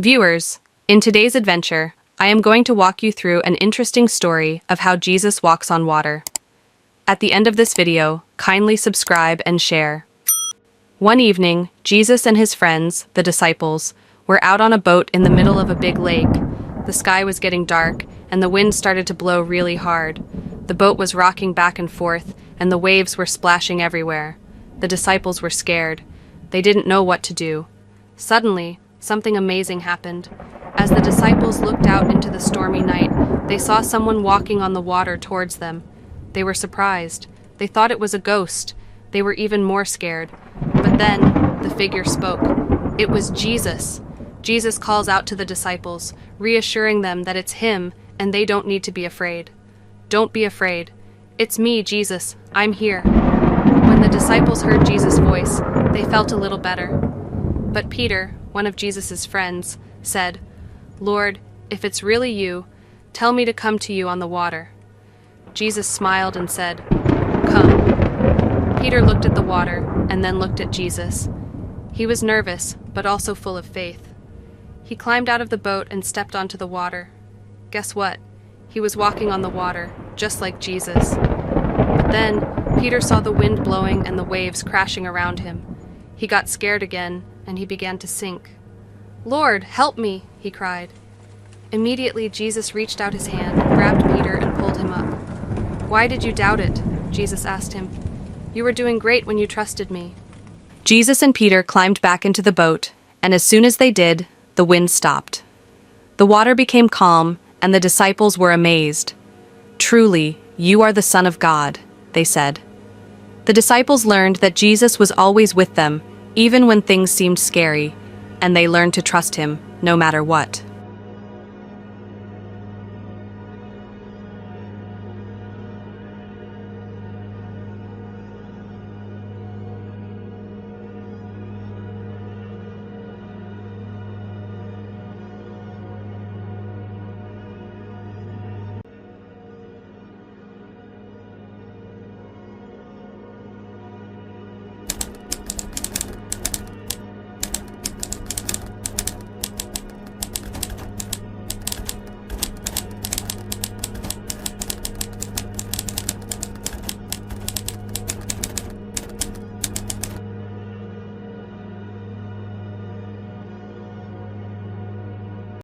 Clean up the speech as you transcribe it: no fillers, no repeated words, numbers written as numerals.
Viewers, in today's adventure, I am going to walk you through an interesting story of how Jesus walks on water. At the end of this video, kindly subscribe and share. One evening, Jesus and his friends, the disciples, were out on a boat in the middle of a big lake. The sky was getting dark, and the wind started to blow really hard. The boat was rocking back and forth, and the waves were splashing everywhere. The disciples were scared. They didn't know what to do. Suddenly, something amazing happened. As the disciples looked out into the stormy night, they saw someone walking on the water towards them. They were surprised. They thought it was a ghost. They were even more scared. But then, the figure spoke. It was Jesus. Jesus calls out to the disciples, reassuring them that it's him and they don't need to be afraid. Don't be afraid. It's me, Jesus. I'm here. When the disciples heard Jesus' voice, they felt a little better. But Peter, one of Jesus' friends, said, "Lord, if it's really you, tell me to come to you on the water." Jesus smiled and said, "Come." Peter looked at the water and then looked at Jesus. He was nervous, but also full of faith. He climbed out of the boat and stepped onto the water. Guess what? He was walking on the water, just like Jesus. But then, Peter saw the wind blowing and the waves crashing around him. He got scared again, and he began to sink. "Lord, help me!" he cried. Immediately, Jesus reached out his hand, grabbed Peter, and pulled him up. "Why did you doubt it?" Jesus asked him. "You were doing great when you trusted me." Jesus and Peter climbed back into the boat, and as soon as they did, the wind stopped. The water became calm, and the disciples were amazed. "Truly, you are the Son of God," they said. The disciples learned that Jesus was always with them, even when things seemed scary, and they learned to trust him, no matter what.